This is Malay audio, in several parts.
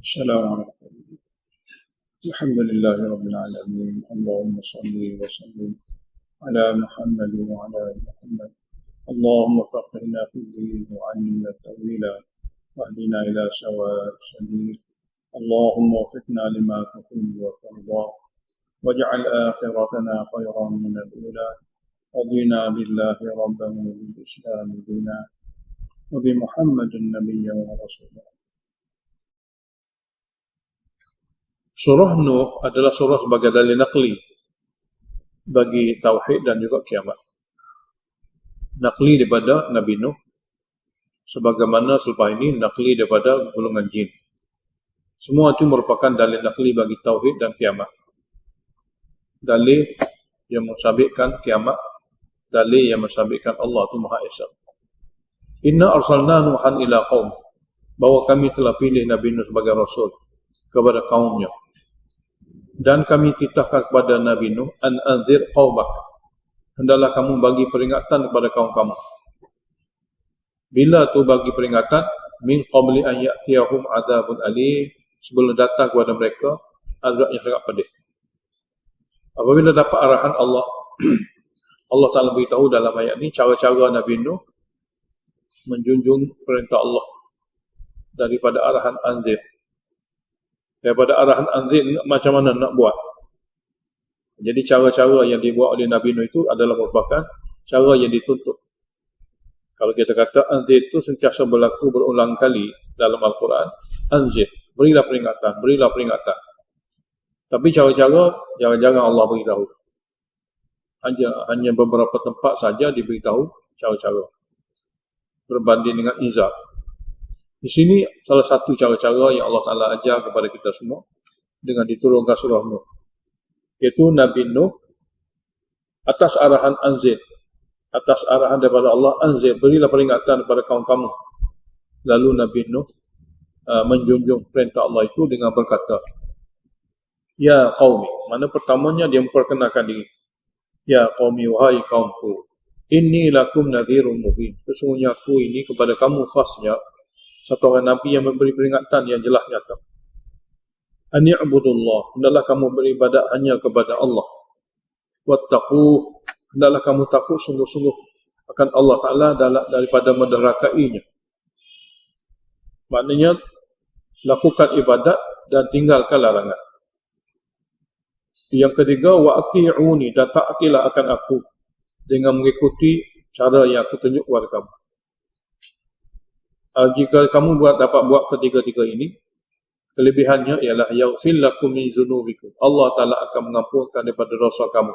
السلام عليكم. الحمد لله رب العالمين. اللهم صل وسلم على محمد وعلى آل محمد. اللهم فقهنا في الدين وعلمنا التأويل واهدنا إلى سواء السبيل. اللهم وفقنا لما تحب وترضى واجعل آخرتنا خيرا من الأولى. رضينا بالله ربا وبالإسلام دينا وبمحمد نبيا ورسولا. Surah Nuh adalah surah sebagai dalil naqli bagi tauhid dan juga kiamat. Naqli daripada Nabi Nuh, sebagaimana selepas ini naqli daripada golongan jin. Semua itu merupakan dalil naqli bagi tauhid dan kiamat. Dalil yang mensabitkan kiamat, dalil yang mensabitkan Allah itu Maha Esa. Inna arsalna Nuhan ila qaum, bahwa kami telah pilih Nabi Nuh sebagai rasul kepada kaumnya. Dan kami titahkan kepada Nabi Nuh, an anzir qaumak, hendaklah kamu bagi peringatan kepada kaum kamu. Bila tu bagi peringatan? Min qabli an ya'tiyahum adzabun alim, sebelum datang kepada mereka azab yang sangat pedih. Apabila dapat arahan Allah, Allah Ta'ala beritahu dalam ayat ini cara-cara Nabi Nuh menjunjung perintah Allah daripada arahan anzir. Daripada arahan anzir macam mana nak buat. Jadi cara-cara yang dibuat oleh Nabi Nuh itu adalah merupakan cara yang dituntut. Kalau kita kata anzir itu sentiasa berlaku berulang kali dalam Al-Quran. Anzir, berilah peringatan, berilah peringatan. Tapi cara-cara jangan-jangan Allah beritahu. Hanya beberapa tempat saja diberitahu cara-cara. Berbanding dengan izar. Di sini salah satu cara-cara yang Allah Ta'ala ajar kepada kita semua dengan diturunkan surah Nuh, iaitu Nabi Nuh atas arahan anzir, atas arahan daripada Allah, anzir, berilah peringatan kepada kaum kamu. Lalu Nabi Nuh menjunjung perintah Allah itu dengan berkata, ya qaumi, mana pertamanya dia memperkenalkan diri, ya qaumi, wahai kaumku, inni lakum nadhirun mubin, sesungguhnya aku ini kepada kamu khasnya satu orang Nabi yang memberi peringatan yang jelas nyata. Ani'budullah, hendaklah kamu beribadat hanya kepada Allah. Wattaqu, hendaklah kamu takut sungguh-sungguh akan Allah Ta'ala daripada menderakainya. Maknanya, lakukan ibadat dan tinggalkan larangan. Yang ketiga, wa'ati'uni, dan taatilah akan aku dengan mengikuti cara yang aku tunjuk kepada kamu. Jika kamu dapat buat ketiga-tiga ini, kelebihannya ialah yaghfir lakum min dzunubikum, Allah Ta'ala akan mengampunkan daripada dosa kamu.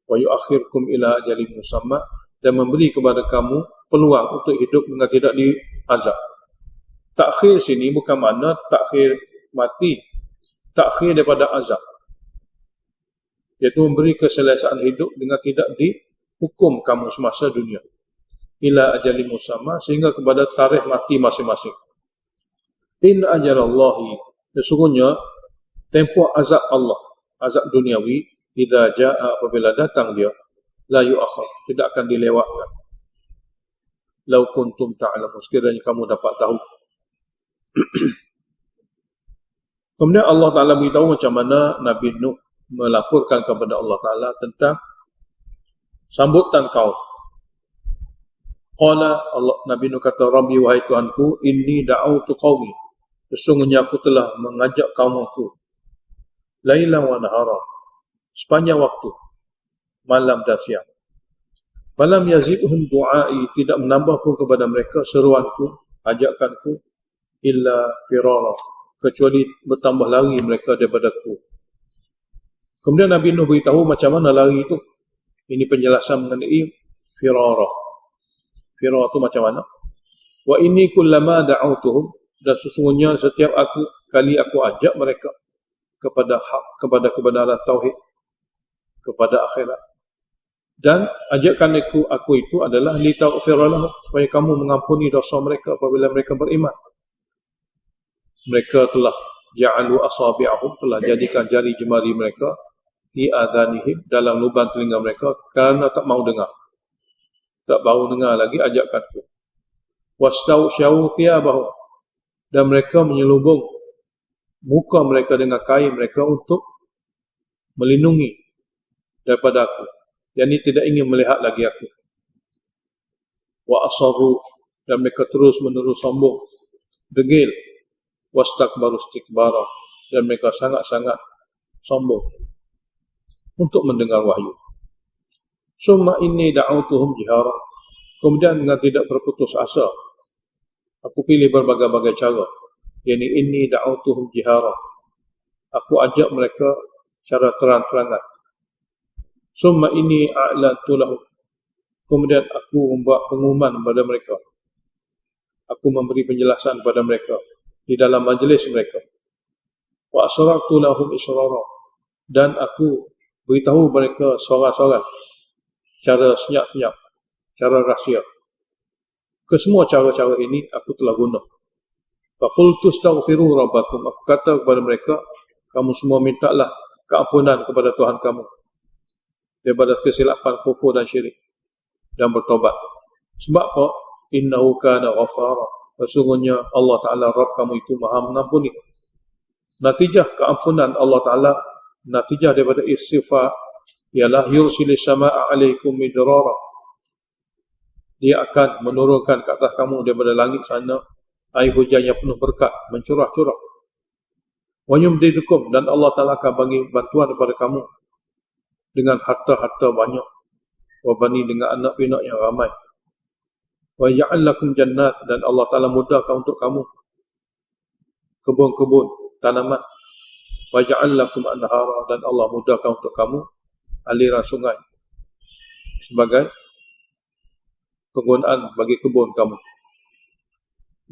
Wa yu'akhirkum ila ajalin musamma, dan memberi kepada kamu peluang untuk hidup dengan tidak diazab. Takhir sini bukan makna takhir mati, takhir daripada azab, iaitu memberi keselesaan hidup dengan tidak dihukum kamu semasa dunia. Ila ajali musamma, sehingga kepada tarikh mati masing-masing. In ajalallahi, sesungguhnya tempoh azab Allah, azab duniawi, idza jaa, apabila datang dia, la yu'akhir, tidak akan dilewatkan. Lau kuntum ta'lamun, sekiranya kamu dapat tahu. Kemudian Allah Ta'ala beritahu macam mana Nabi Nuh melaporkan kepada Allah Ta'ala tentang sambutan kaum. Qala, Nabi Nuh kata, Rabbi, wahai Tuhanku, inni da'autu qaumi, sesungguhnya aku telah mengajak kaumku, lailan wa nahara, sepanjang waktu, malam dan siang. Falam yazidhum du'ai, tidak menambah pun kepada mereka seruanku, ajakanku, illa firara, kecuali bertambah lari mereka daripadaku. Kemudian Nabi Nuh beritahu macam mana lari itu. Ini penjelasan mengenai firara. Firara itu macam mana? Wa inni kullama da'autuhum, dan sesungguhnya setiap kali aku ajak mereka kepada hak, kepada kebenaran tauhid, kepada akhirat. Dan ajakan aku itu adalah li taghfira lahum, supaya kamu mengampuni dosa mereka apabila mereka beriman. Mereka telah ja'alu asabi'ahum, telah jadikan jari jemari mereka fi adhanihim, dalam lubang telinga mereka, kerana tak mau dengar. Tak mau dengar lagi ajakanku. Wastausyau thiyabahum, dan mereka menyelubung muka mereka dengan kain mereka untuk melindungi daripada aku, yang ini tidak ingin melihat lagi aku. Wa asarru, dan mereka terus menerus sombong, degil. Wastakbaru istikbara, dan mereka sangat-sangat sombong untuk mendengar wahyu. Summa inni da'autuhum jihara, kemudian dengan tidak berputus asa aku pilih berbagai-bagai cara, yakni inni da'autuhum jihara, aku ajak mereka secara terang-terangan. Summa inni a'lantu lahum, kemudian aku membuat pengumuman kepada mereka, aku memberi penjelasan kepada mereka di dalam majlis mereka. Wa asrartu lahum israra, dan aku beritahu mereka seorang-seorang cara senyap-senyap, cara rahsia. Kesemua cara-cara ini aku telah guna. Faqultu astaghfiru rabbakum, aku kata kepada mereka, kamu semua mintalah keampunan kepada Tuhan kamu daripada kesilapan kufur dan syirik, dan bertobat. Sebab apa? Innahu kana ghafara, sesungguhnya Allah Ta'ala Rabb kamu itu maha mengampuni. Natijah keampunan Allah Ta'ala, natijah daripada istighfar ialah yursilis sama'a alaikum midrara, dia akan menurunkan ke atas kamu daripada langit sana air hujan yang penuh berkat, mencurah-curah. Wa yumdidukum, dan Allah Ta'ala akan bagi bantuan kepada kamu dengan harta-harta banyak, wa bani, dengan anak pinak yang ramai. Wa ya'al lakum jannat, dan Allah Ta'ala mudahkan untuk kamu kebun-kebun, tanaman. Wa ya'al lakum anhara, dan Allah mudahkan untuk kamu aliran sungai sebagai penggunaan bagi kebun kamu.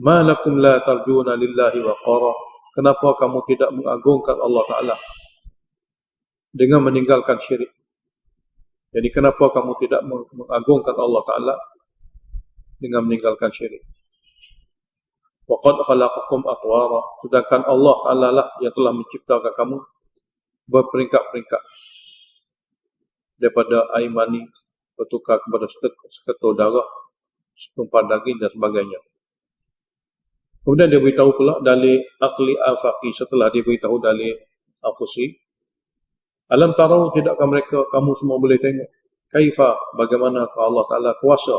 Ma lakum la tarjuna lillahi waqara, kenapa kamu tidak mengagungkan Allah Ta'ala dengan meninggalkan syirik? Jadi kenapa kamu tidak mengagungkan Allah Ta'ala dengan meninggalkan syirik? Wa qad khalaqakum atwara, sedangkan Allah Ta'ala lah yang telah menciptakan kamu berperingkat-peringkat, daripada air mani bertukar kepada seketul darah, setumpah daging dan sebagainya. Kemudian dia beritahu pula dalil akli afaqi, setelah dia beritahu dalil afusi. Alam tarau, tidakkah mereka, kamu semua boleh tengok, kaifa, bagaimana Allah Ta'ala kuasa,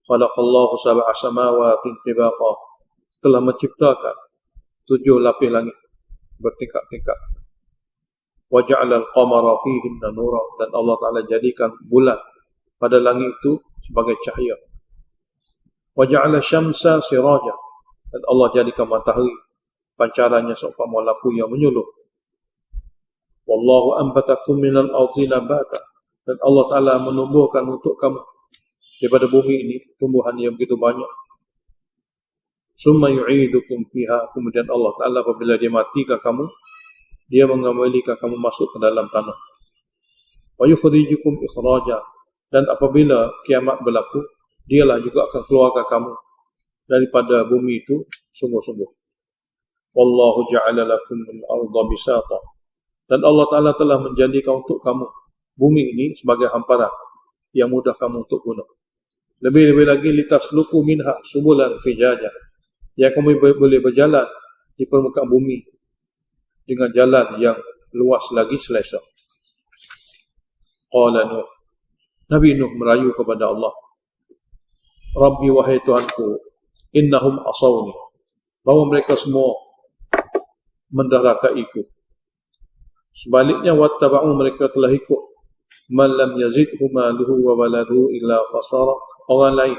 khalaqallahu sab'a samawati tibaqa, telah menciptakan 7 lapis langit bertingkat-tingkat. Wa ja'ala al-qamara fihinna nura, dan Allah Ta'ala jadikan bulan pada langit itu sebagai cahaya. Wa ja'ala syamsa siraja, dan Allah jadikan matahari pancarannya seumpama lampu yang menyuluh. Wallahu anbatakum minal ardi nabata, dan Allah Ta'ala menumbuhkan untuk kamu daripada bumi ini tumbuhan yang begitu banyak. Summa yu'idukum fiha, kemudian Allah Ta'ala apabila dia matikan kamu, dia mengembalikan kamu masuk ke dalam tanah. Wa yukhrijukum ikhraja, dan apabila kiamat berlaku, dialah juga akan keluarkan kamu daripada bumi itu sungguh-sungguh. Wallahu ja'ala lakum al-ardha bisata, dan Allah Ta'ala telah menjadikan untuk kamu bumi ini sebagai hamparan yang mudah kamu untuk guna. Lebih-lebih lagi, litasluku minha subulan fijaja, yang kamu boleh berjalan di permukaan bumi dengan jalan yang luas lagi selesa. Qala Nuh, Nabi Nuh merayu kepada Allah, Rabbi, wahai Tuhanku, innahum asawni, bahawa mereka semua mendarakaiku. Sebaliknya, wattaba'u, mereka telah ikut man lam yazidhu maluhu wa waladuhu illa khasara, orang lain,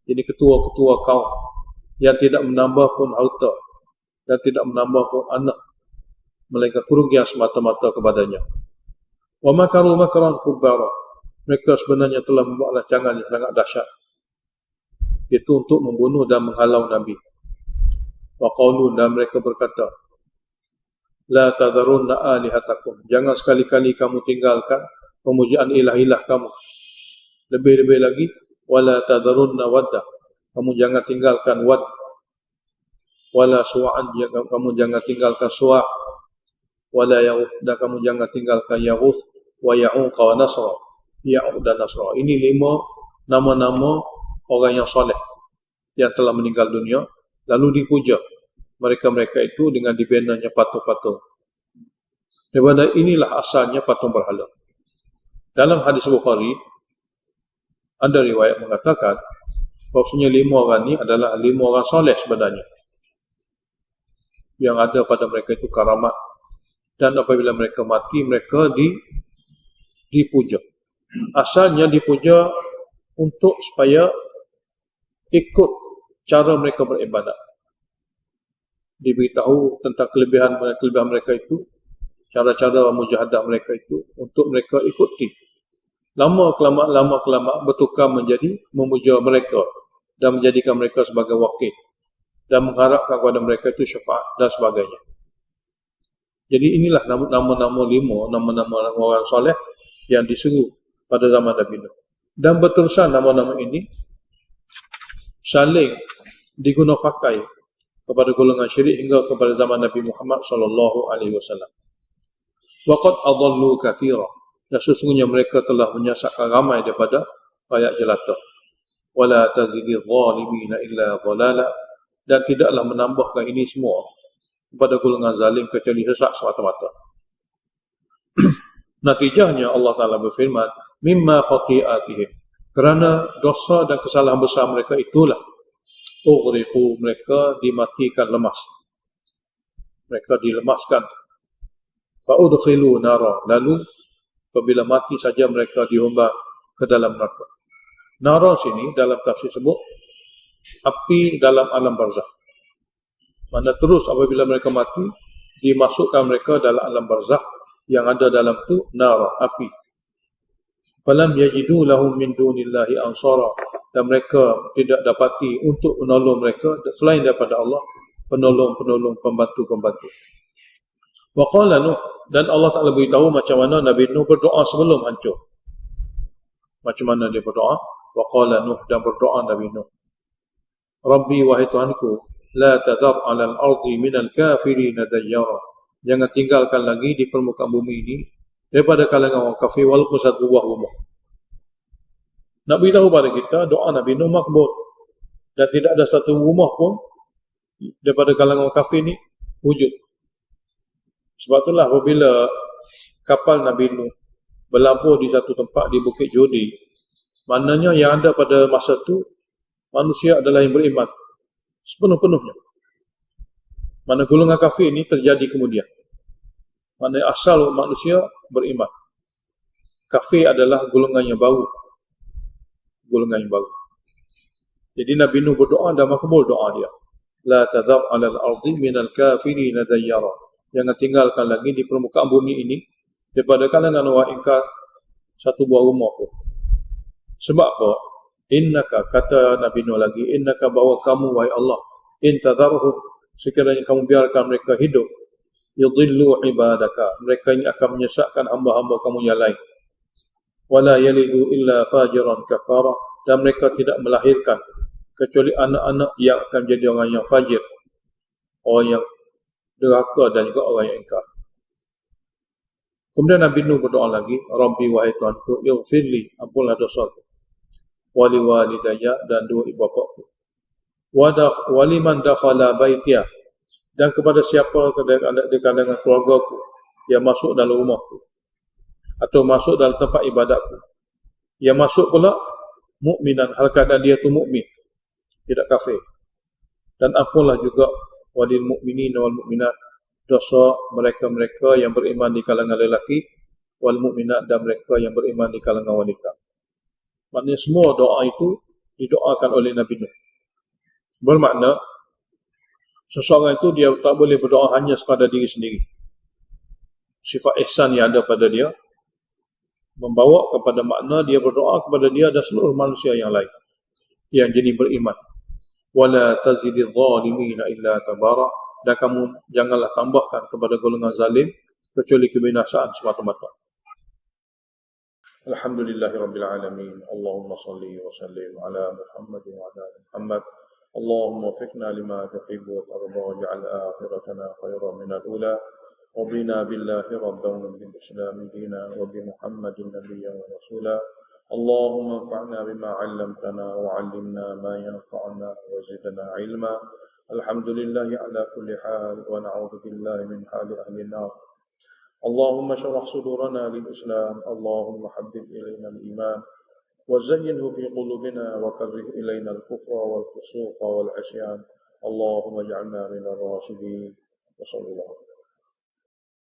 jadi ketua-ketua kaum yang tidak menambah pun harta dan tidak menambah pun anak, melainkan kerugian semata-mata kepadanya. Wa makaru makran kubbara, mereka sebenarnya telah membuat rancangan yang sangat dahsyat, itu untuk membunuh dan menghalau Nabi. Wa qalu, dan mereka berkata, la tadharunna alihatakum, jangan sekali-kali kamu tinggalkan pemujaan ilah-ilah kamu. Lebih-lebih lagi, wala tadharunna wadda, kamu jangan tinggalkan wad, wala su'an, kamu jangan tinggalkan su'a', wala ya'uth, dan kamu jangan tinggalkan ya'uth, wa ya'uq wa nasra, ya'uq dan nasra. Ini 5 nama-nama orang yang soleh yang telah meninggal dunia lalu dipuja mereka-mereka itu dengan dibinanya patung-patung. Daripada inilah asalnya patung berhala. Dalam hadis Bukhari, ada riwayat mengatakan, bahawasanya 5 orang ini adalah 5 orang soleh sebenarnya. Yang ada pada mereka itu karamat. Dan apabila mereka mati, mereka dipuja. Asalnya dipuja untuk supaya ikut cara mereka beribadat. Diberitahu tentang kelebihan mereka itu, cara-cara mujahadah mereka itu, untuk mereka ikuti. Lama kelamaan bertukar menjadi memuja mereka dan menjadikan mereka sebagai wakil dan mengharapkan kepada mereka itu syafaat dan sebagainya. Jadi inilah nama-nama 5, nama-nama orang soleh yang diseru pada zaman Nabi Nuh. Dan berterusan nama-nama ini saling digunakan pakai kepada golongan syirik hingga kepada zaman Nabi Muhammad sallallahu alaihi wasallam. Waqad adallu katsira. Dan sesungguhnya mereka telah menyesatkan ramai daripada rakyat jelata. Wala tazidil zalimina illa dhalala. Dan tidaklah menambahkan ini semua kepada golongan zalim kecuali sesat semata-mata. Natijahnya Allah Ta'ala berfirman, mimma khati'atihim. Kerana dosa dan kesalahan besar mereka itulah ughriqu, mereka dimatikan lemas. Mereka dilemaskan. Fa'udkhilu nara. Lalu apabila mati saja mereka dihumbar ke dalam neraka. Nara sini dalam tafsir sebut api dalam alam barzakh. Mana terus apabila mereka mati dimasukkan mereka dalam alam barzakh yang ada dalam tu nara, api. Falam yajidu lahum min dunillahi ansara. Dan mereka tidak dapati untuk menolong mereka selain daripada Allah, penolong-penolong, pembantu-pembantu. Wa qala Nuh, dan Allah Ta'ala beritahu macam mana Nabi Nuh berdoa sebelum hancur. Macam mana dia berdoa? Wa qala Nuh, dan berdoa Nabi Nuh, Rabbi, wahai Tuhanku, la tadar 'alal ardi minal kafirin dayyara. Jangan tinggalkan lagi di permukaan bumi ini daripada kalangan orang kafir walaupun satu buah rumah. Nak beritahu pada kita doa Nabi Nuh makbul, dan tidak ada satu rumah pun daripada kalangan orang kafir ni wujud. Sebab itulah apabila kapal Nabi Nuh berlabuh di satu tempat di Bukit Jodi, maknanya yang ada pada masa itu manusia adalah yang beriman sepenuh-penuhnya. Mana golongan kafir ini terjadi kemudian. Mana asal manusia beriman. Kafir adalah golongan yang baru. Golongan yang baru. Jadi Nabi Nuh berdoa dan makbul doa dia. La tadhar 'alal ardi minal kafirin dayyara. Jangan tinggalkan lagi di permukaan bumi ini daripada kalangan orang ingkar satu buah rumah pun. Sebab apa? Innaka, kata Nabi Nuh lagi, innaka, bahawa kamu wahai Allah, in tadharhum, sekiranya kamu biarkan mereka hidup, yudhillu ibadaka, mereka ini akan menyesatkan hamba-hamba kamu yang lain. Wala yalidu illa fajiran kafara, dan mereka tidak melahirkan kecuali anak-anak yang akan menjadi orang yang fajir, orang yang derhaka dan juga orang yang ingkar. Kemudian Nabi Nuh berdoa lagi, Rabbi, wahai Tuhanku, ighfirli, ampunlah dosaku, wali walidayya, dan dua ibu bapaku, waliman dakhala baitiya, dan kepada siapa di kalangan keluargaku yang masuk dalam rumahku atau masuk dalam tempat ibadatku, yang masuk pula mukminan, hal keadaan dia tu mukmin, tidak kafir. Dan ampunlah juga walil mu'minin wal mu'minat, dosa mereka-mereka yang beriman di kalangan lelaki, wal mu'minat, dan mereka yang beriman di kalangan wanita. Maknanya semua doa itu didoakan oleh Nabi Nuh. Bermakna seseorang itu dia tak boleh berdoa hanya sekadar diri sendiri. Sifat ihsan yang ada pada dia membawa kepada makna dia berdoa kepada dia dan seluruh manusia yang lain yang jadi beriman. Wala tazidil zalimina illa tabara, dan kamu janganlah tambahkan kepada golongan zalim kecuali kebinasaan semata-mata. Alhamdulillahirabbil alamin. Allahumma salli wa sallim ala Muhammad wa ala ali Muhammad. Allahumma waffiqna lima tuhibbu wa tarda, waj'al akhiratana khairan min al-ula. رضينا بالله ربا وبالإسلام دينا وبمحمد نبيا ورسولا. اللهم انفعنا بما علمتنا وعلمنا ما ينفعنا وزدنا علما. الحمد لله على كل حال ونعوذ بالله من حال أهل النار. اللهم اشرح صدورنا للإسلام، اللهم حبب إلينا الإيمان وزينه في قلوبنا وكره إلينا الكفر والفسوق والعصيان، اللهم اجعلنا من الراشدين. وصلى الله